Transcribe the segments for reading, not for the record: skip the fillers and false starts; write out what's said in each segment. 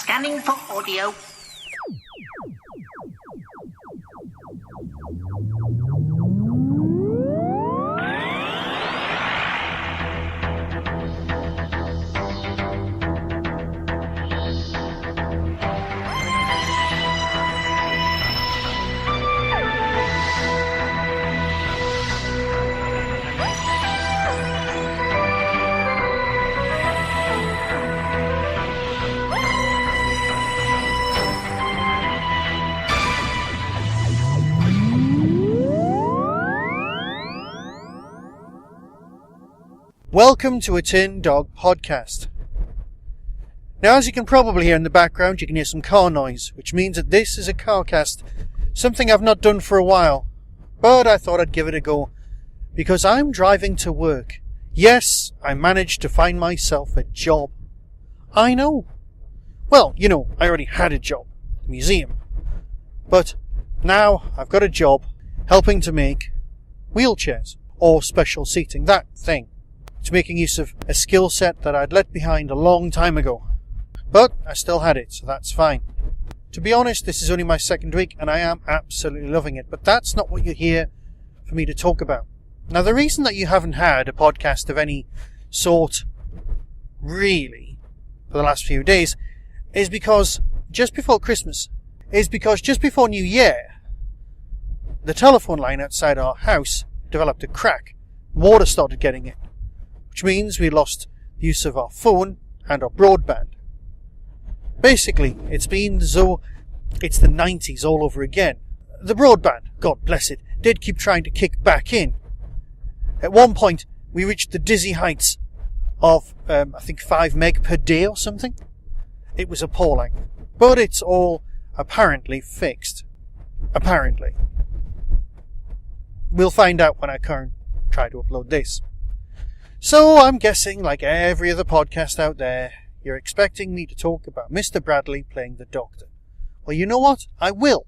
Scanning for audio. Welcome to a Tin Dog Podcast. Now, as you can probably hear in the background, you can hear some car noise, which means that this is a car cast, something I've not done for a while. But I thought I'd give it a go, because I'm driving to work. Yes, I managed to find myself a job. I know. Well, I already had a job at the museum. But now I've got a job helping to make wheelchairs, or special seating, that thing. It's making use of a skill set that I'd left behind a long time ago. But I still had it, so that's fine. To be honest, this is only my second week, and I am absolutely loving it. But that's not what you're here for me to talk about. Now, the reason that you haven't had a podcast of any sort, really, for the last few days, is because just before New Year, the telephone line outside our house developed a crack. Water started getting in, which means we lost the use of our phone and our broadband. Basically, it's been as though it's the 90s all over again. The broadband, God bless it, did keep trying to kick back in. At one point, we reached the dizzy heights of, 5 meg per day or something. It was appalling. But it's all apparently fixed. Apparently. We'll find out when I try to upload this. So I'm guessing, like every other podcast out there, you're expecting me to talk about Mr. Bradley playing the Doctor. Well, you know what? I will.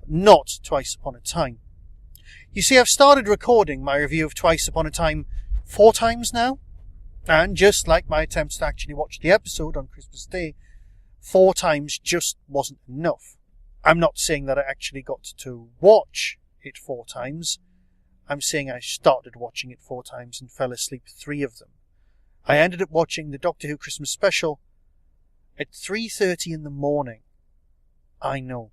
But not Twice Upon a Time. You see, I've started recording my review of Twice Upon a Time 4 times now. And just like my attempts to actually watch the episode on Christmas Day, 4 times just wasn't enough. I'm not saying that I actually got to watch it 4 times. I'm saying I started watching it 4 times and fell asleep 3 of them. I ended up watching the Doctor Who Christmas special at 3:30 in the morning. I know.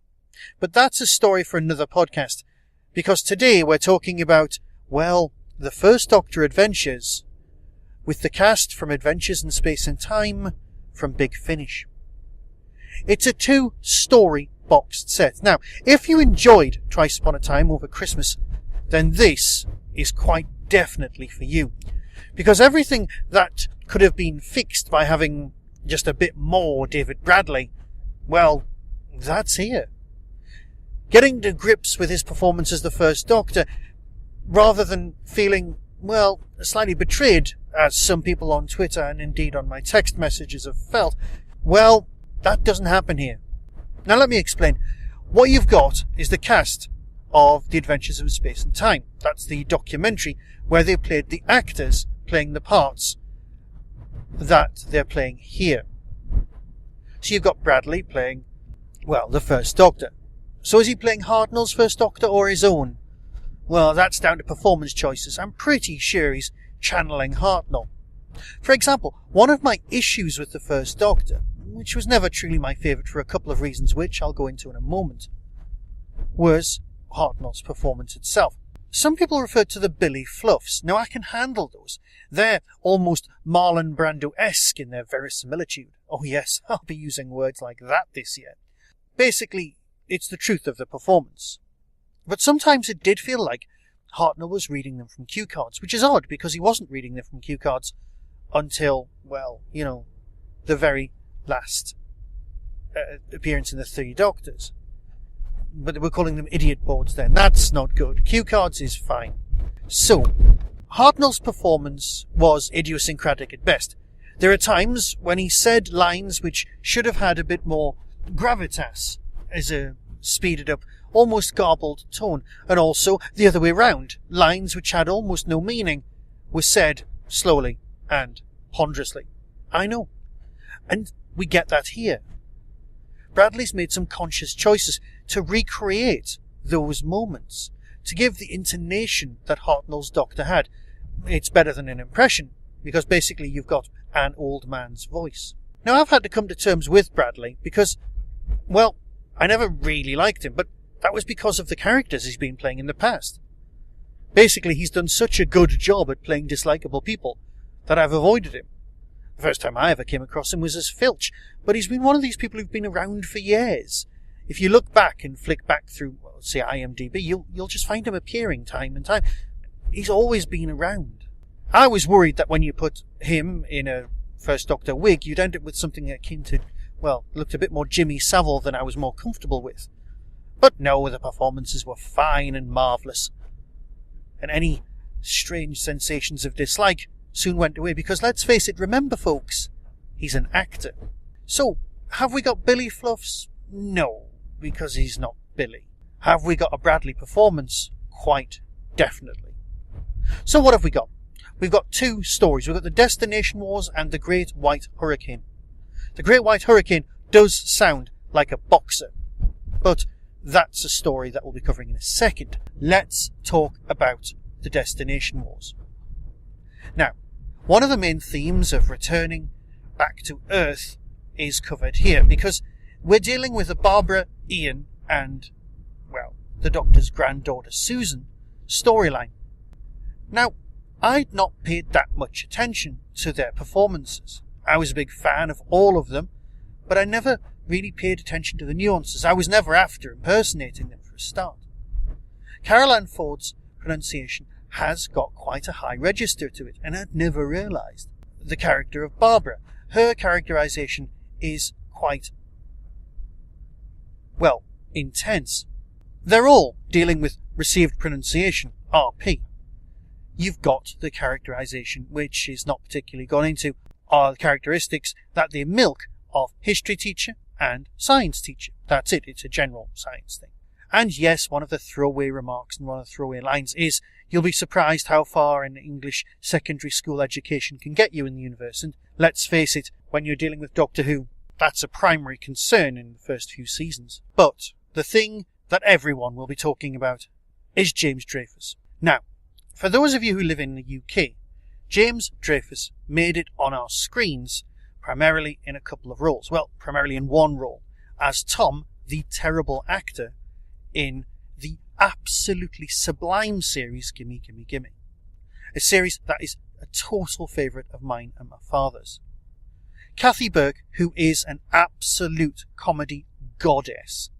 But that's a story for another podcast, because today we're talking about, well, the First Doctor Adventures, with the cast from Adventures in Space and Time from Big Finish. It's a 2-story boxed set. Now, if you enjoyed Twice Upon a Time over Christmas, then this is quite definitely for you. Because everything that could have been fixed by having just a bit more David Bradley, well, that's here. Getting to grips with his performance as the First Doctor, rather than feeling, well, slightly betrayed, as some people on Twitter and indeed on my text messages have felt, well, that doesn't happen here. Now let me explain. What you've got is the cast of The Adventures of Space and Time. That's the documentary where they played the actors playing the parts that they're playing here. So you've got Bradley playing, well, the First Doctor. So is he playing Hartnell's First Doctor or his own? Well, that's down to performance choices. I'm pretty sure he's channeling Hartnell. For example, one of my issues with the First Doctor, which was never truly my favourite for a couple of reasons which I'll go into in a moment, was Hartnell's performance itself. Some people refer to the Billy Fluffs. Now, I can handle those. They're almost Marlon Brando-esque in their verisimilitude. Oh yes, I'll be using words like that this year. Basically, it's the truth of the performance. But sometimes it did feel like Hartnell was reading them from cue cards, which is odd because he wasn't reading them from cue cards until, well, the very last appearance in the 3 Doctors. But we're calling them idiot boards then. That's not good. Cue cards is fine. So, Hartnell's performance was idiosyncratic at best. There are times when he said lines which should have had a bit more gravitas as a speeded up, almost garbled tone, and also the other way round. Lines which had almost no meaning were said slowly and ponderously. I know. And we get that here. Bradley's made some conscious choices to recreate those moments, to give the intonation that Hartnell's Doctor had. It's better than an impression, because basically you've got an old man's voice. Now, I've had to come to terms with Bradley because, well, I never really liked him, but that was because of the characters he's been playing in the past. Basically, he's done such a good job at playing dislikable people that I've avoided him. The first time I ever came across him was as Filch, but he's been one of these people who've been around for years. If you look back and flick back through, well, say, IMDb, you'll just find him appearing time and time. He's always been around. I was worried that when you put him in a First Doctor wig, you'd end up with something akin to, well, looked a bit more Jimmy Savile than I was more comfortable with. But no, the performances were fine and marvellous. And any strange sensations of dislike soon went away, because let's face it, remember folks, he's an actor. So, have we got Billy Fluffs? No, because he's not Billy. Have we got a Bradley performance? Quite definitely. So what have we got? We've got two stories. We've got the Destination Wars and the Great White Hurricane. The Great White Hurricane does sound like a boxer, but that's a story that we'll be covering in a second. Let's talk about the Destination Wars. Now, one of the main themes of returning back to Earth is covered here, because we're dealing with a Barbara, Ian, and, well, the Doctor's granddaughter Susan storyline. Now, I'd not paid that much attention to their performances. I was a big fan of all of them, but I never really paid attention to the nuances. I was never after impersonating them for a start. Carol Ann Ford's pronunciation has got quite a high register to it, and I'd never realised. The character of Barbara, her characterisation is quite, well, intense. They're all dealing with received pronunciation, RP. You've got the characterisation, which is not particularly gone into, are the characteristics that they milk of history teacher and science teacher. That's it, it's a general science thing. And yes, one of the throwaway remarks and one of the throwaway lines is, you'll be surprised how far an English secondary school education can get you in the universe, and let's face it, when you're dealing with Doctor Who, that's a primary concern in the first few seasons. But the thing that everyone will be talking about is James Dreyfus. Now, for those of you who live in the UK, James Dreyfus made it on our screens primarily in a couple of roles. Well, primarily in one role, as Tom, the terrible actor, in the absolutely sublime series Gimme, Gimme, Gimme. A series that is a total favourite of mine and my father's. Kathy Burke, who is an absolute comedy goddess.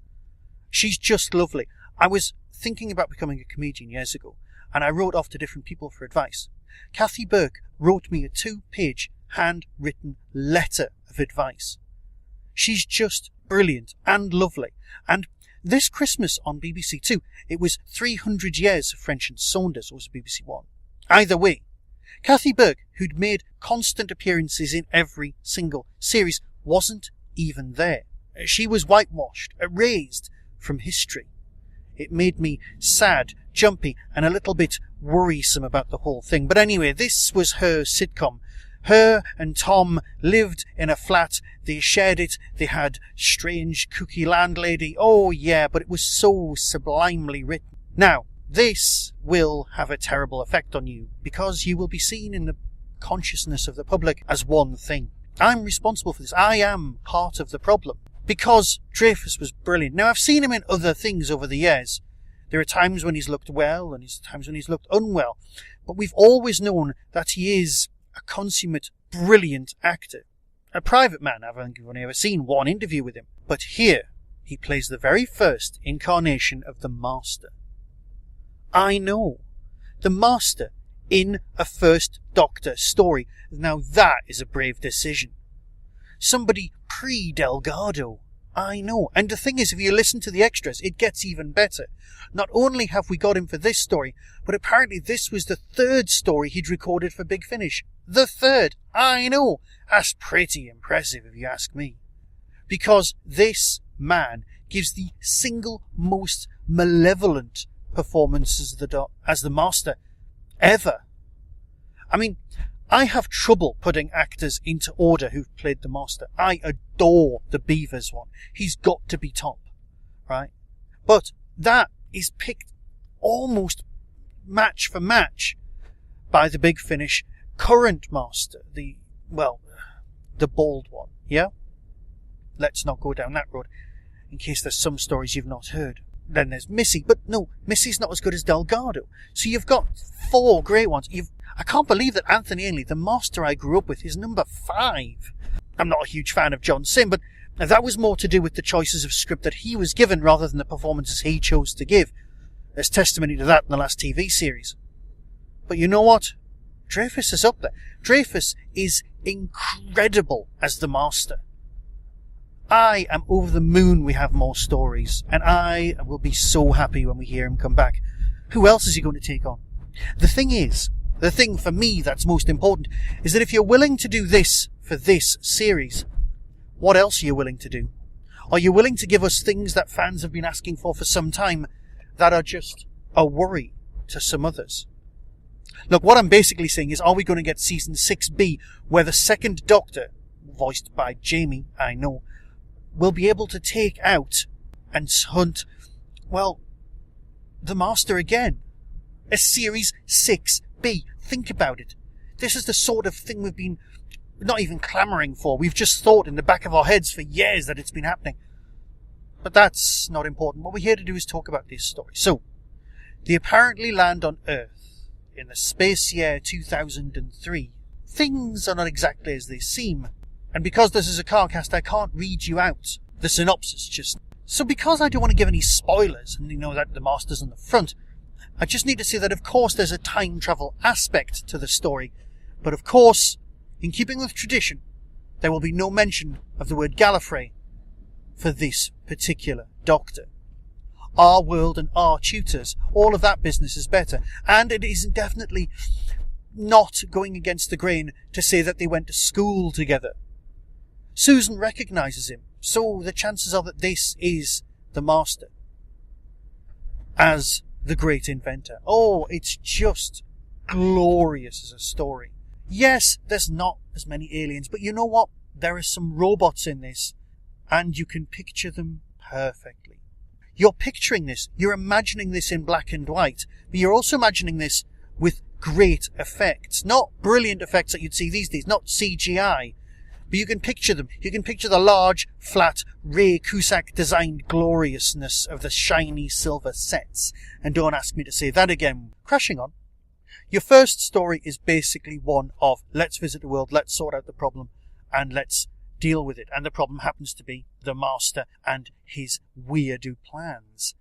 She's just lovely. I was thinking about becoming a comedian years ago, and I wrote off to different people for advice. Kathy Burke wrote me a 2-page handwritten letter of advice. She's just brilliant and lovely. And this Christmas on BBC Two, it was 300 years of French and Saunders, or was it BBC One? Either way, Kathy Burke, who'd made constant appearances in every single series, wasn't even there. She was whitewashed, erased from history. It made me sad, jumpy, and a little bit worrisome about the whole thing. But anyway, this was her sitcom. Her and Tom lived in a flat. They shared it. They had strange, kooky landlady. Oh yeah, but it was so sublimely written. Now, this will have a terrible effect on you, because you will be seen in the consciousness of the public as one thing. I'm responsible for this. I am part of the problem. Because Dreyfus was brilliant. Now, I've seen him in other things over the years. There are times when he's looked well, and there's times when he's looked unwell. But we've always known that he is a consummate, brilliant actor. A private man. I've only ever seen one interview with him. But here, he plays the very first incarnation of the Master. I know. The Master in a First Doctor story. Now that is a brave decision. Somebody pre-Delgado. I know. And the thing is, if you listen to the extras, it gets even better. Not only have we got him for this story, but apparently this was the 3rd story he'd recorded for Big Finish. The 3rd. I know. That's pretty impressive if you ask me. Because this man gives the single most malevolent performance as the Master ever. I mean, I have trouble putting actors into order who've played the Master. I adore the Beavers one. He's got to be top, right? But that is picked almost match for match by the Big Finish current Master, the bald one, yeah? Let's not go down that road, in case there's some stories you've not heard. Then there's Missy, but no, Missy's not as good as Delgado. So you've got 4 great ones. I can't believe that Anthony Ainley, the Master I grew up with, is number 5. I'm not a huge fan of John Sim, but that was more to do with the choices of script that he was given rather than the performances he chose to give. There's testimony to that in the last TV series. But you know what? Dreyfus is up there. Dreyfus is incredible as the Master. I am over the moon we have more stories, and I will be so happy when we hear him come back. Who else is he going to take on? The thing for me that's most important is that if you're willing to do this for this series, what else are you willing to do? Are you willing to give us things that fans have been asking for some time that are just a worry to some others? Look, what I'm basically saying is, are we going to get season 6B, where the second Doctor, voiced by Jamie, I know, will be able to take out and hunt, well, the Master again? A series 6B. Think about it. This is the sort of thing we've been not even clamouring for. We've just thought in the back of our heads for years that it's been happening. But that's not important. What we're here to do is talk about this story. So, they apparently land on Earth in the space year 2003. Things are not exactly as they seem. And because this is a carcast, I can't read you out the synopsis just. So because I don't want to give any spoilers, and you know that the Master's on the front, I just need to say that of course there's a time travel aspect to the story, but of course, in keeping with tradition, there will be no mention of the word Gallifrey for this particular Doctor. Our world and our tutors, all of that business is better, and it is definitely not going against the grain to say that they went to school together. Susan recognises him, so the chances are that this is the Master as the great inventor. Oh, it's just glorious as a story. Yes, there's not as many aliens, but you know what? There are some robots in this, and you can picture them perfectly. You're picturing this, you're imagining this in black and white, but you're also imagining this with great effects. Not brilliant effects that you'd see these days, not CGI, but you can picture them. You can picture the large, flat, Ray Cusack-designed gloriousness of the shiny silver sets. And don't ask me to say that again. Crashing on. Your first story is basically one of, let's visit the world, let's sort out the problem, and let's deal with it. And the problem happens to be the Master and his weirdo plans.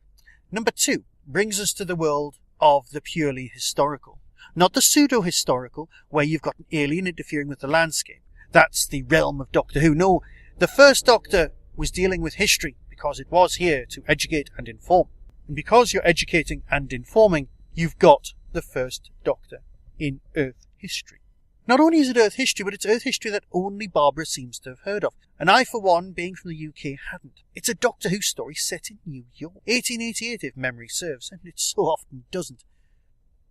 Number 2 brings us to the world of the purely historical. Not the pseudo-historical, where you've got an alien interfering with the landscape. That's the realm of Doctor Who. No, the first Doctor was dealing with history because it was here to educate and inform. And because you're educating and informing, you've got the first Doctor in Earth history. Not only is it Earth history, but it's Earth history that only Barbara seems to have heard of. And I, for one, being from the UK, hadn't. It's a Doctor Who story set in New York. 1888, if memory serves, and it so often doesn't.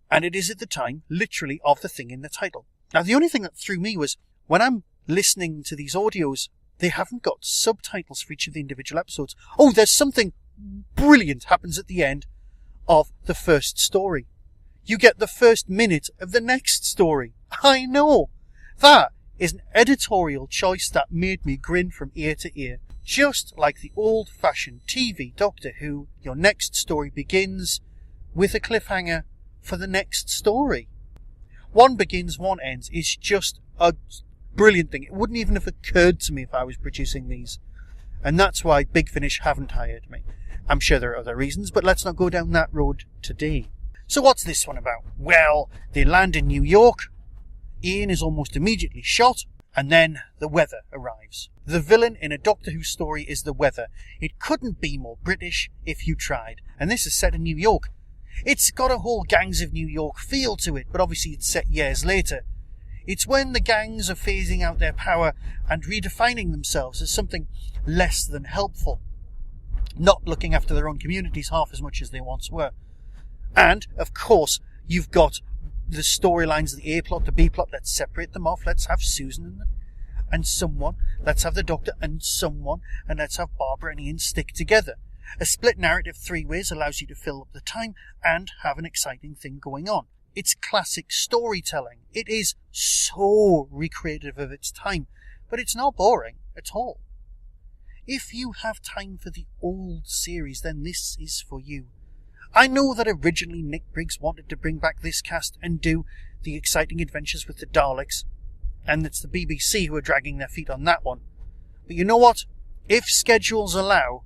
And it is at the time, literally, of the thing in the title. Now, the only thing that threw me was, when I'm listening to these audios, they haven't got subtitles for each of the individual episodes. Oh, there's something brilliant happens at the end of the first story. You get the first minute of the next story. I know. That is an editorial choice that made me grin from ear to ear. Just like the old-fashioned TV Doctor Who, your next story begins with a cliffhanger for the next story. One begins, one ends. It's just a brilliant thing. It wouldn't even have occurred to me if I was producing these. And that's why Big Finish haven't hired me. I'm sure there are other reasons, but let's not go down that road today. So what's this one about? Well, they land in New York. Ian is almost immediately shot, and then the weather arrives. The villain in a Doctor Who story is the weather. It couldn't be more British if you tried. And this is set in New York. It's got a whole Gangs of New York feel to it, but obviously it's set years later. It's when the gangs are phasing out their power and redefining themselves as something less than helpful, not looking after their own communities half as much as they once were. And, of course, you've got the storylines, the A plot, the B plot, let's separate them off. Let's have Susan and someone. Let's have the Doctor and someone. And let's have Barbara and Ian stick together. A split narrative 3 ways allows you to fill up the time and have an exciting thing going on. It's classic storytelling. It is so recreative of its time, but it's not boring at all. If you have time for the old series, then this is for you. I know that originally Nick Briggs wanted to bring back this cast and do the exciting adventures with the Daleks, and it's the BBC who are dragging their feet on that one. But you know what? If schedules allow,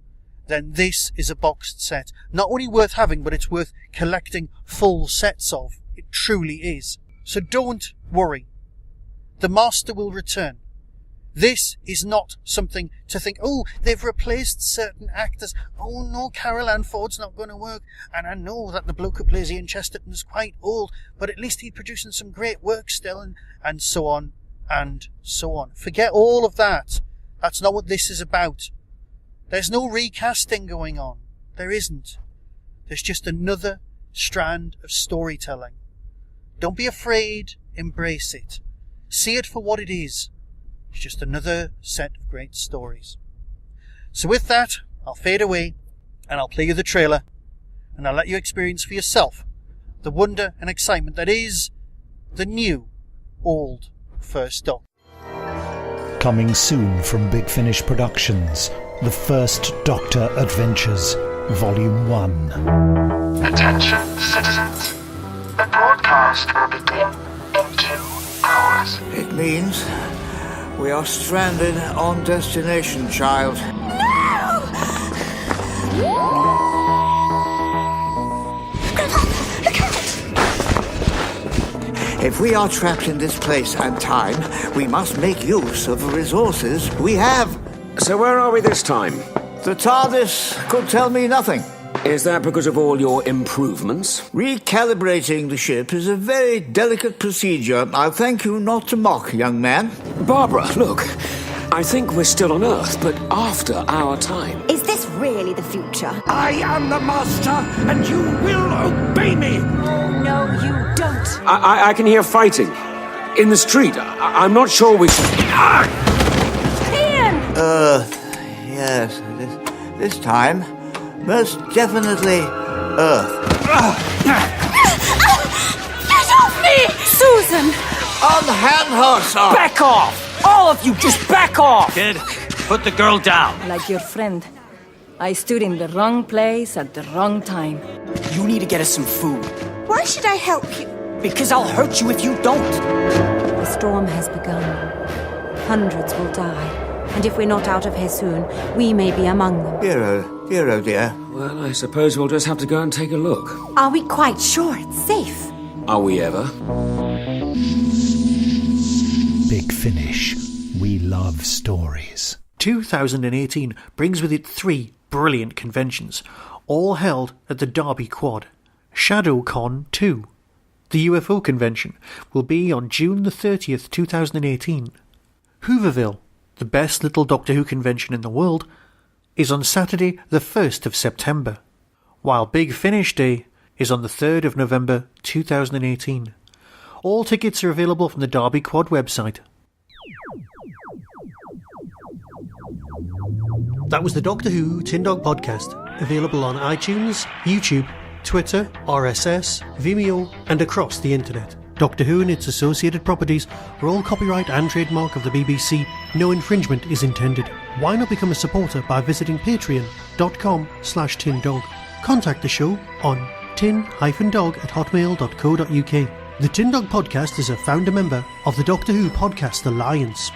then this is a boxed set. Not only worth having, but it's worth collecting full sets of. It truly is. So don't worry. The Master will return. This is not something to think, oh, they've replaced certain actors. Oh no, Carol Ann Ford's not going to work. And I know that the bloke who plays Ian Chesterton is quite old, but at least he's producing some great work still, and so on, and so on. Forget all of that. That's not what this is about. There's no recasting going on. There isn't. There's just another strand of storytelling. Don't be afraid. Embrace it. See it for what it is. It's just another set of great stories. So with that, I'll fade away and I'll play you the trailer and I'll let you experience for yourself the wonder and excitement that is the new, old First Doctor. Coming soon from Big Finish Productions, The First Doctor Adventures, Volume 1. Attention, citizens. The broadcast will begin in 2 hours. It means we are stranded on destination, child. If we are trapped in this place and time, we must make use of the resources we have. So where are we this time? The TARDIS could tell me nothing. Is that because of all your improvements? Recalibrating the ship is a very delicate procedure. I'll thank you not to mock, young man. Barbara, look. I think we're still on Earth, but after our time. Is this really the future? I am the Master, and you will obey me! Oh, no, you don't. I can hear fighting. In the street. I'm not sure we should... Ian! Yes. This time, most definitely Earth. Get off me! Susan! Unhand her, sir! Back off! All of you, just back off! Kid, put the girl down. Like your friend. I stood in the wrong place at the wrong time. You need to get us some food. Why should I help you? Because I'll hurt you if you don't. The storm has begun. Hundreds will die. And if we're not out of here soon, we may be among them. Hero, dear. Well, I suppose we'll just have to go and take a look. Are we quite sure it's safe? Are we ever? Big Finish. We love stories. 2018 brings with it 3 brilliant conventions, all held at the Derby Quad. ShadowCon 2. The UFO convention will be on June the 30th, 2018. Hooverville, the best little Doctor Who convention in the world, is on Saturday the 1st of September, while Big Finish Day is on the 3rd of November 2018. All tickets are available from the Derby Quad website. That was the Doctor Who Tin Dog Podcast, available on iTunes, YouTube, Twitter, RSS, Vimeo, and across the internet. Doctor Who and its associated properties are all copyright and trademark of the BBC. No infringement is intended. Why not become a supporter by visiting patreon.com/tindog. Contact the show on tin-dog@hotmail.co.uk. The Tin Dog Podcast is a founder member of the Doctor Who Podcast Alliance.